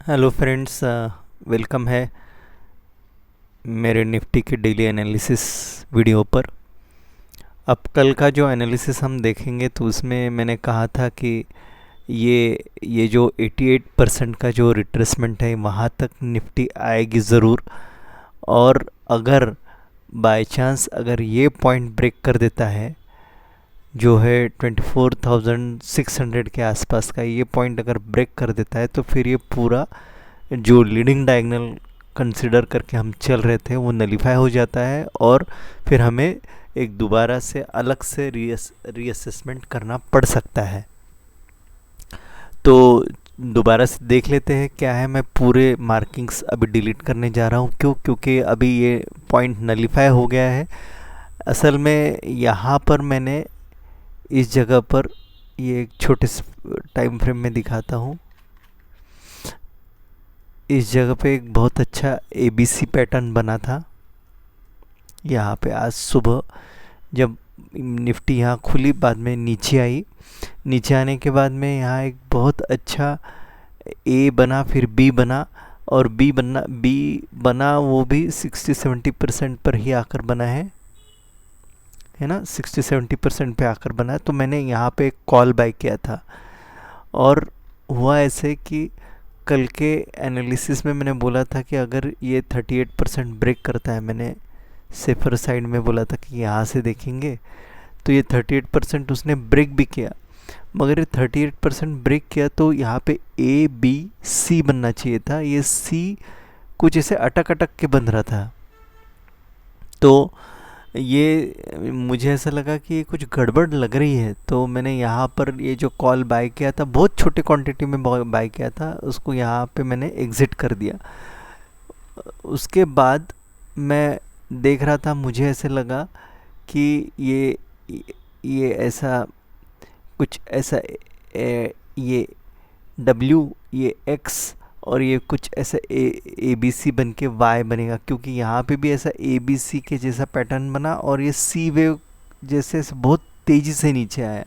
Hello friends, welcome है मेरे Nifty के डेली एनालिसिस वीडियो पर। अब कल का जो एनालिसिस हम देखेंगे तो उसमें मैंने कहा था कि ये जो 88% का जो रिट्रेसमेंट है वहाँ तक निफ्टी आएगी ज़रूर। और अगर बाय चांस अगर ये पॉइंट ब्रेक कर देता है जो है 24,600 के आसपास का, ये पॉइंट अगर ब्रेक कर देता है तो फिर ये पूरा जो लीडिंग डायगोनल कंसिडर करके हम चल रहे थे वो नलीफाई हो जाता है और फिर हमें एक दोबारा से अलग से रीअसेसमेंट करना पड़ सकता है। तो दोबारा से देख लेते हैं क्या है। मैं पूरे मार्किंग्स अभी डिलीट करने जा रहा हूँ। क्योंकि अभी ये पॉइंट नलीफाई हो गया है। असल में यहाँ पर मैंने इस जगह पर ये एक छोटे टाइम फ्रेम में दिखाता हूँ। इस जगह पे एक बहुत अच्छा एबीसी पैटर्न बना था। यहाँ पे आज सुबह जब निफ्टी यहाँ खुली, बाद में नीचे आई। नीचे आने के बाद में यहाँ एक बहुत अच्छा ए बना, फिर बी बना, और बी बना वो भी 60-70% पर ही आकर बना है ना। 60-70% पे आकर बना है। तो मैंने यहाँ पे एक कॉल बाय किया था और हुआ ऐसे कि कल के एनालिसिस में मैंने बोला था कि अगर ये 38% ब्रेक करता है, मैंने सेफर साइड में बोला था कि यहाँ से देखेंगे, तो ये 38% उसने ब्रेक भी किया। मगर ये 38% ब्रेक किया तो यहाँ पे ए बी सी बनना चाहिए था। ये सी कुछ ऐसे अटक अटक के बन रहा था। तो ये मुझे ऐसा लगा कि ये कुछ गड़बड़ लग रही है। तो मैंने यहाँ पर ये जो कॉल बाय किया था, बहुत छोटे क्वांटिटी में बाय किया था, उसको यहाँ पे मैंने एग्ज़िट कर दिया। उसके बाद मैं देख रहा था, मुझे ऐसे लगा कि ये ऐसा कुछ ऐसा ये डब्ल्यू, ये एक्स, और ये कुछ ऐसा ए बी सी बन के वाई बनेगा। क्योंकि यहाँ पे भी ऐसा ए बी सी के जैसा पैटर्न बना और ये सी वेव जैसे बहुत तेज़ी से नीचे आया।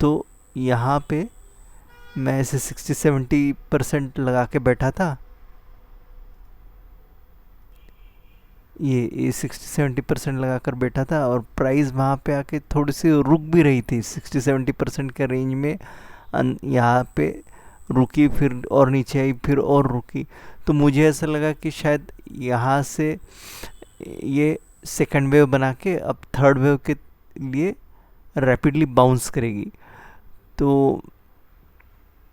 तो यहाँ पे मैं ऐसे 60-70% लगा के बैठा था। ये 60-70% लगा कर बैठा था और प्राइस वहाँ पे आके थोड़ी सी रुक भी रही थी 60-70% के रेंज में। यहाँ पे रुकी, फिर और नीचे आई, फिर और रुकी। तो मुझे ऐसा लगा कि शायद यहाँ से ये सेकंड वेव बना के अब थर्ड वेव के लिए रैपिडली बाउंस करेगी। तो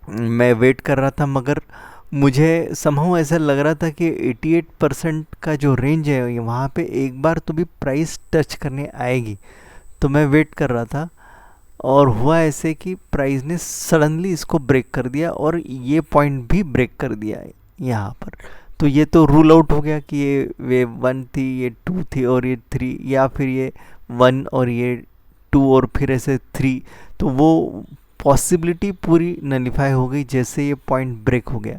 मैं वेट कर रहा था, मगर मुझे समहाउ ऐसा लग रहा था कि 88% का जो रेंज है वहाँ पे एक बार तो भी प्राइस टच करने आएगी। तो मैं वेट कर रहा था और हुआ ऐसे कि प्राइस ने सडनली इसको ब्रेक कर दिया और ये पॉइंट भी ब्रेक कर दिया है यहाँ पर। तो ये तो रूल आउट हो गया कि ये वेव 1 थी, ये 2 थी और ये 3, या फिर ये 1 और ये 2 और फिर ऐसे 3। तो वो पॉसिबिलिटी पूरी नलीफाई हो गई जैसे ये पॉइंट ब्रेक हो गया।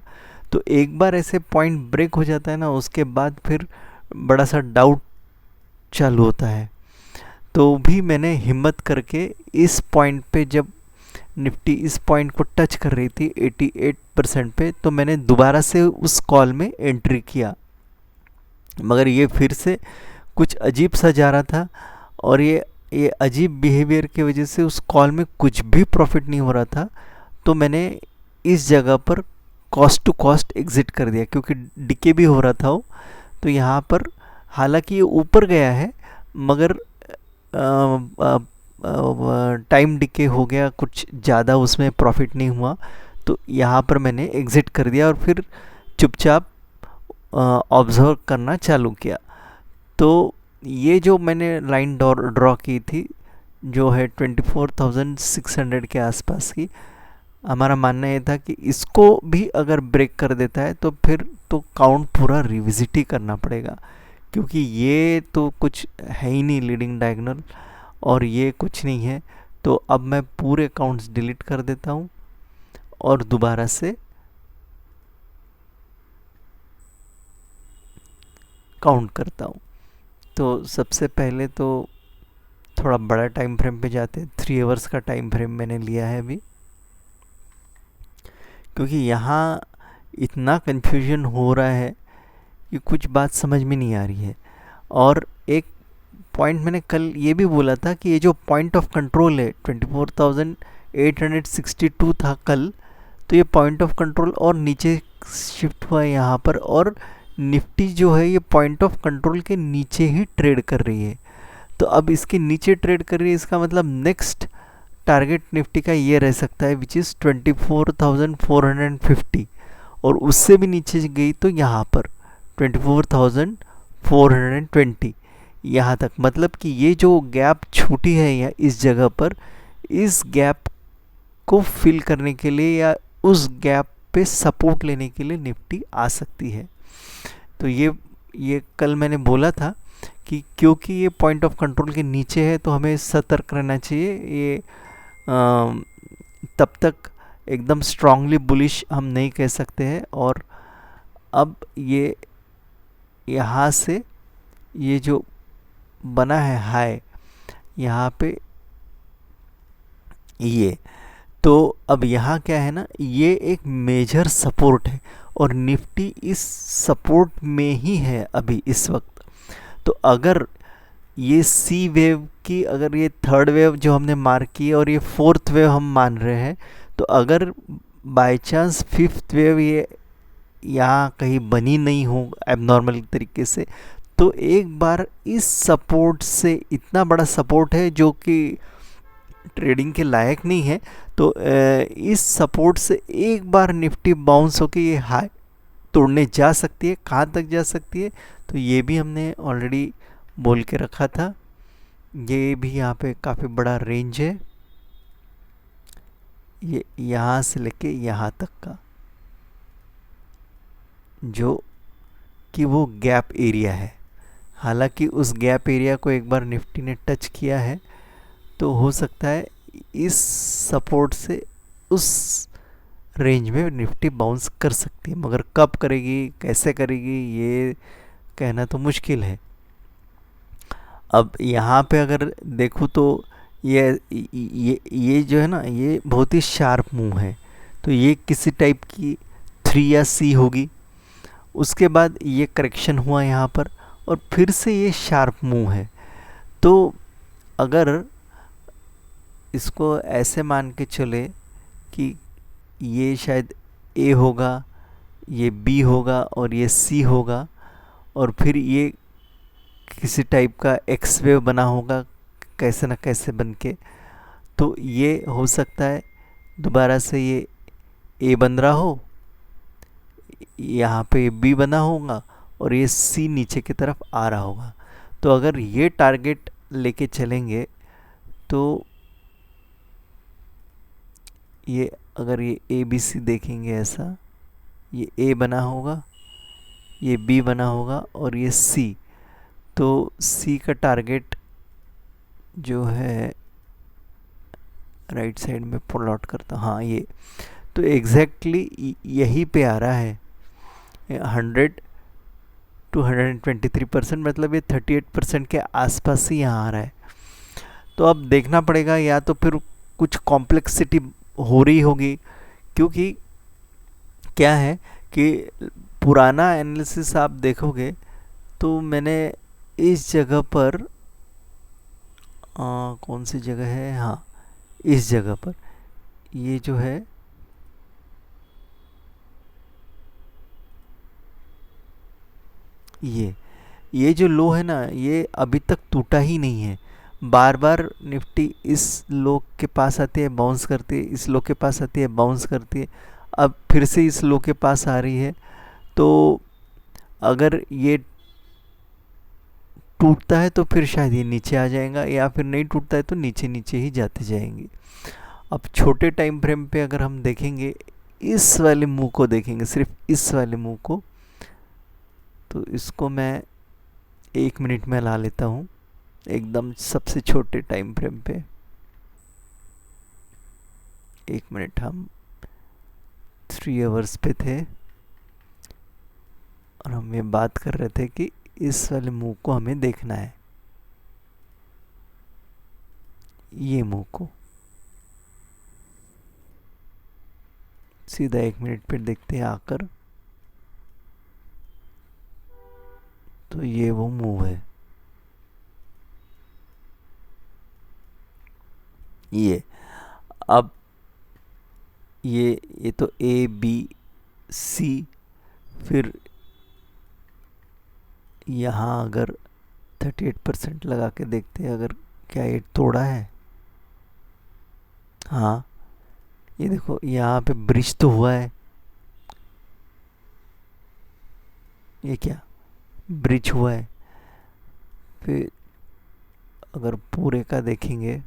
तो एक बार ऐसे पॉइंट ब्रेक हो जाता है ना, उसके बाद फिर बड़ा सा डाउट चालू होता है। तो भी मैंने हिम्मत करके इस पॉइंट पे, जब निफ्टी इस पॉइंट को टच कर रही थी 88% पे, तो मैंने दोबारा से उस कॉल में एंट्री किया। मगर ये फिर से कुछ अजीब सा जा रहा था और ये अजीब बिहेवियर की वजह से उस कॉल में कुछ भी प्रॉफिट नहीं हो रहा था। तो मैंने इस जगह पर कॉस्ट टू कॉस्ट एग्ज़िट कर दिया, क्योंकि डिके भी हो रहा था वो। तो यहाँ पर हालांकि ये ऊपर गया है, मगर टाइम डिके हो गया, कुछ ज़्यादा उसमें प्रॉफिट नहीं हुआ। तो यहाँ पर मैंने एग्ज़िट कर दिया और फिर चुपचाप ऑब्ज़र्व करना चालू किया। तो ये जो मैंने लाइन ड्रॉ की थी जो है 24,600 के आसपास की, हमारा मानना ये था कि इसको भी अगर ब्रेक कर देता है तो फिर तो काउंट पूरा रिविजिट ही करना पड़ेगा। क्योंकि ये तो कुछ है ही नहीं लीडिंग डायगोनल, और ये कुछ नहीं है। तो अब मैं पूरे काउंट्स डिलीट कर देता हूँ और दोबारा से काउंट करता हूँ। तो सबसे पहले तो थोड़ा बड़ा टाइम फ्रेम पे जाते हैं। 3 आवर्स का टाइम फ्रेम मैंने लिया है अभी, क्योंकि यहाँ इतना कन्फ्यूजन हो रहा है कि कुछ बात समझ में नहीं आ रही है। और एक पॉइंट मैंने कल ये भी बोला था कि ये जो पॉइंट ऑफ कंट्रोल है 24,862 था कल, तो ये पॉइंट ऑफ कंट्रोल और नीचे शिफ्ट हुआ है यहाँ पर, और निफ्टी जो है ये पॉइंट ऑफ कंट्रोल के नीचे ही ट्रेड कर रही है। तो अब इसके नीचे ट्रेड कर रही है, इसका मतलब नेक्स्ट टारगेट निफ्टी का ये रह सकता है विच इज़ 24,450, और उससे भी नीचे गई तो यहाँ पर 24,420 यहाँ तक। मतलब कि ये जो गैप छूटी है या इस जगह पर, इस गैप को फिल करने के लिए या उस गैप पे सपोर्ट लेने के लिए निफ्टी आ सकती है। तो ये कल मैंने बोला था कि क्योंकि ये पॉइंट ऑफ कंट्रोल के नीचे है तो हमें सतर्क रहना चाहिए। ये तब तक एकदम स्ट्रांगली बुलिश हम नहीं कह सकते हैं। और अब ये यहाँ से ये जो बना है हाई यहाँ पे, ये तो अब यहाँ क्या है ना, ये एक मेजर सपोर्ट है और निफ्टी इस सपोर्ट में ही है अभी इस वक्त। तो अगर ये सी वेव की, अगर ये थर्ड वेव जो हमने मार्क की है और ये फोर्थ वेव हम मान रहे हैं, तो अगर बाय चांस फिफ्थ वेव ये यहाँ कहीं बनी नहीं हो एबनॉर्मल तरीके से, तो एक बार इस सपोर्ट से, इतना बड़ा सपोर्ट है जो कि ट्रेडिंग के लायक नहीं है, तो इस सपोर्ट से एक बार निफ्टी बाउंस होकर ये हाई तोड़ने जा सकती है। कहाँ तक जा सकती है तो ये भी हमने ऑलरेडी बोल के रखा था। ये भी यहाँ पे काफ़ी बड़ा रेंज है, ये यहाँ से लेके यहाँ तक का, जो कि वो गैप एरिया है। हालांकि उस गैप एरिया को एक बार निफ्टी ने टच किया है तो हो सकता है इस सपोर्ट से उस रेंज में निफ्टी बाउंस कर सकती है, मगर कब करेगी, कैसे करेगी, ये कहना तो मुश्किल है। अब यहाँ पे अगर देखूँ तो ये जो है ना, ये बहुत ही शार्प मूव है, तो ये किसी टाइप की 3 या सी होगी। उसके बाद ये करेक्शन हुआ यहाँ पर और फिर से ये शार्प मूव है। तो अगर इसको ऐसे मान के चले कि ये शायद ए होगा, ये बी होगा और ये सी होगा, और फिर ये किसी टाइप का एक्स वेव बना होगा कैसे ना कैसे बन के, तो ये हो सकता है दोबारा से ये ए बन रहा हो, यहाँ पे बी बना होगा और ये सी नीचे की तरफ आ रहा होगा। तो अगर ये टारगेट लेके चलेंगे तो ये, अगर ये ए बी सी देखेंगे ऐसा, ये ए बना होगा, ये बी बना होगा और ये सी, तो सी का टारगेट जो है राइट साइड में पुल आउट करता, हाँ ये, तो एग्जैक्टली यही पे आ रहा है 100 to 123%, मतलब ये 38% के आसपास ही यहाँ आ रहा है। तो अब देखना पड़ेगा, या तो फिर कुछ कॉम्प्लेक्सिटी हो रही होगी, क्योंकि क्या है कि पुराना एनालिसिस आप देखोगे तो मैंने इस जगह पर कौन सी जगह है, हाँ इस जगह पर ये जो है ये जो लो है ना, ये अभी तक टूटा ही नहीं है। बार बार निफ्टी इस लो के पास आती है, बाउंस करती है, इस लो के पास आती है, बाउंस करती है, अब फिर से इस लो के पास आ रही है। तो अगर ये टूटता है तो फिर शायद ये नीचे आ जाएगा, या फिर नहीं टूटता है तो नीचे नीचे ही जाते जाएंगे। अब छोटे टाइम फ्रेम पे अगर हम देखेंगे, इस वाले मुंह को देखेंगे, सिर्फ इस वाले मुंह को, तो इसको मैं 1 मिनट में ला लेता हूँ एकदम सबसे छोटे टाइम फ्रेम पे। 1 मिनट, हम 3 आवर्स पे थे और हम ये बात कर रहे थे कि इस वाले मुंह को हमें देखना है, ये मुंह को सीधा 1 मिनट पे देखते हैं आकर। तो ये वो मूव है। ये अब ये तो ए बी सी, फिर यहाँ अगर 38% लगा के देखते हैं, अगर क्या ये तोड़ा है? हाँ, ये देखो यहाँ पे ब्रिज तो हुआ है। ये क्या ब्रिज हुआ है? फिर अगर पूरे का देखेंगे,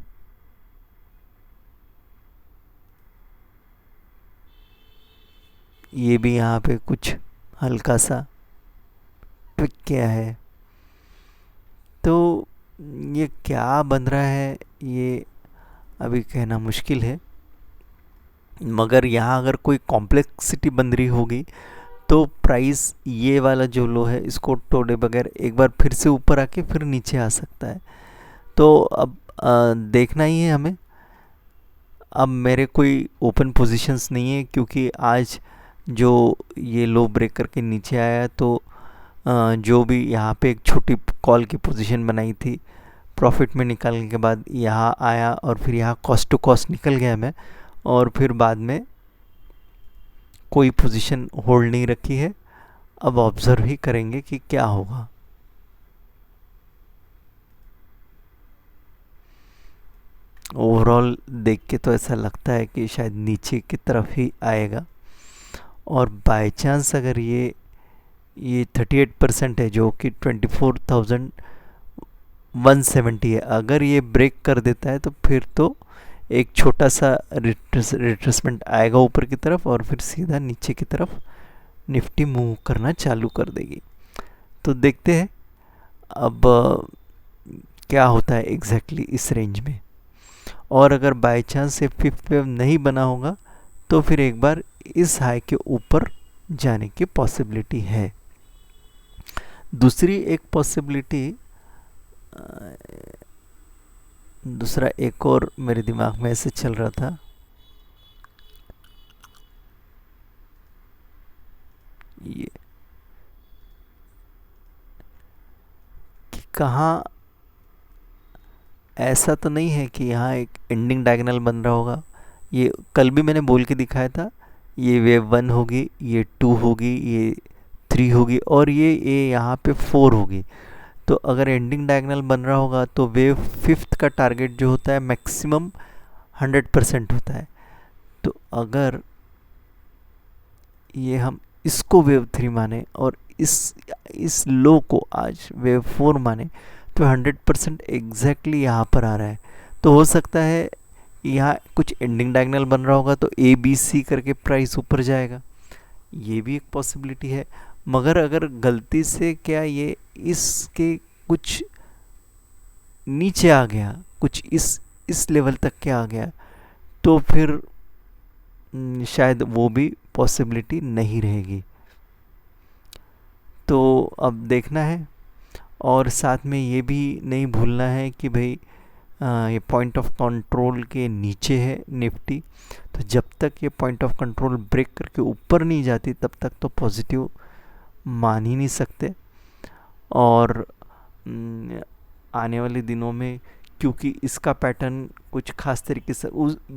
ये भी यहाँ पे कुछ हल्का सा ट्विक किया है। तो ये क्या बन रहा है ये अभी कहना मुश्किल है, मगर यहाँ अगर कोई कॉम्प्लेक्सिटी बन रही होगी तो प्राइस ये वाला जो लो है इसको तोड़े बगैर एक बार फिर से ऊपर आके फिर नीचे आ सकता है। तो अब देखना ही है हमें। अब मेरे कोई ओपन पोजीशंस नहीं है, क्योंकि आज जो ये लो ब्रेक करके नीचे आया, तो जो भी यहाँ पे एक छोटी कॉल की पोजीशन बनाई थी, प्रॉफिट में निकालने के बाद यहाँ आया और फिर यहाँ कॉस्ट टू कॉस्ट निकल गया मैं, और फिर बाद में कोई पोजीशन होल्ड नहीं रखी है। अब ऑब्जर्व ही करेंगे कि क्या होगा। ओवरऑल देख के तो ऐसा लगता है कि शायद नीचे की तरफ ही आएगा, और बाय चांस अगर ये 38% है जो कि 24,170 है, अगर ये ब्रेक कर देता है तो फिर तो एक छोटा सा रिट्रेसमेंट आएगा ऊपर की तरफ, और फिर सीधा नीचे की तरफ निफ्टी मूव करना चालू कर देगी। तो देखते हैं अब क्या होता है एग्जैक्टली इस रेंज में। और अगर बाय चांस से फिफ्थ वेव नहीं बना होगा तो फिर एक बार इस हाई के ऊपर जाने की पॉसिबिलिटी है। दूसरी एक पॉसिबिलिटी, दूसरा एक और मेरे दिमाग में ऐसे चल रहा था, ये कि कहाँ ऐसा तो नहीं है कि यहाँ एक एंडिंग डायगोनल बन रहा होगा। ये कल भी मैंने बोल के दिखाया था, ये वेव 1 होगी, ये 2 होगी, ये 3 होगी, और ये यहाँ पे 4 होगी। तो अगर एंडिंग डायगोनल बन रहा होगा तो वेव 5th का टारगेट जो होता है मैक्सिमम 100% होता है। तो अगर ये हम इसको वेव 3 माने और इस लो को आज वेव 4 माने, तो 100% एग्जैक्टली यहाँ पर आ रहा है। तो हो सकता है यहाँ कुछ एंडिंग डायगोनल बन रहा होगा तो ए बी सी करके प्राइस ऊपर जाएगा, ये भी एक पॉसिबिलिटी है। मगर अगर गलती से क्या ये इसके कुछ नीचे आ गया, कुछ इस लेवल तक के आ गया, तो फिर शायद वो भी पॉसिबिलिटी नहीं रहेगी। तो अब देखना है, और साथ में ये भी नहीं भूलना है कि भाई ये पॉइंट ऑफ कंट्रोल के नीचे है निफ्टी, तो जब तक ये पॉइंट ऑफ कंट्रोल ब्रेक करके ऊपर नहीं जाती तब तक तो पॉजिटिव मान ही नहीं सकते। और आने वाले दिनों में क्योंकि इसका पैटर्न कुछ खास तरीके से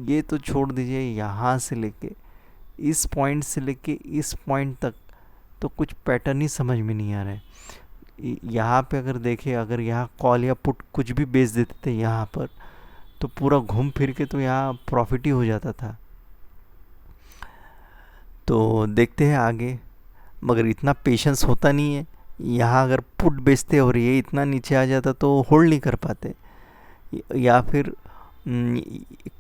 ये तो छोड़ दीजिए, यहाँ से लेके इस पॉइंट से लेके इस पॉइंट तक तो कुछ पैटर्न ही समझ में नहीं आ रहा है। यहाँ पे अगर देखें, अगर यहाँ कॉल या पुट कुछ भी बेच देते थे यहाँ पर, तो पूरा घूम फिर के तो यहाँ प्रॉफिट ही हो जाता था। तो देखते हैं आगे, मगर इतना पेशेंस होता नहीं है। यहाँ अगर पुट बेचते और ये इतना नीचे आ जाता तो होल्ड नहीं कर पाते, या फिर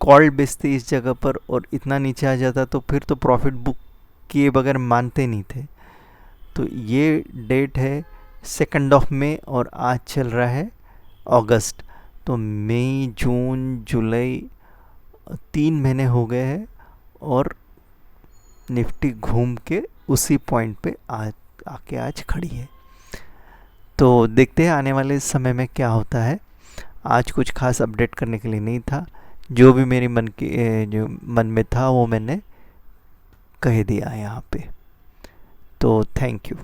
कॉल बेचते इस जगह पर और इतना नीचे आ जाता तो फिर तो प्रॉफिट बुक किए बगैर मानते नहीं थे। तो ये डेट है 2 मई और आज चल रहा है अगस्त। तो मई जून जुलाई 3 महीने हो गए हैं और निफ्टी घूम के उसी पॉइंट पे आके आज खड़ी है। तो देखते हैं आने वाले समय में क्या होता है। आज कुछ खास अपडेट करने के लिए नहीं था, जो भी मेरे जो मन में था वो मैंने कह दिया यहाँ पे। तो थैंक यू।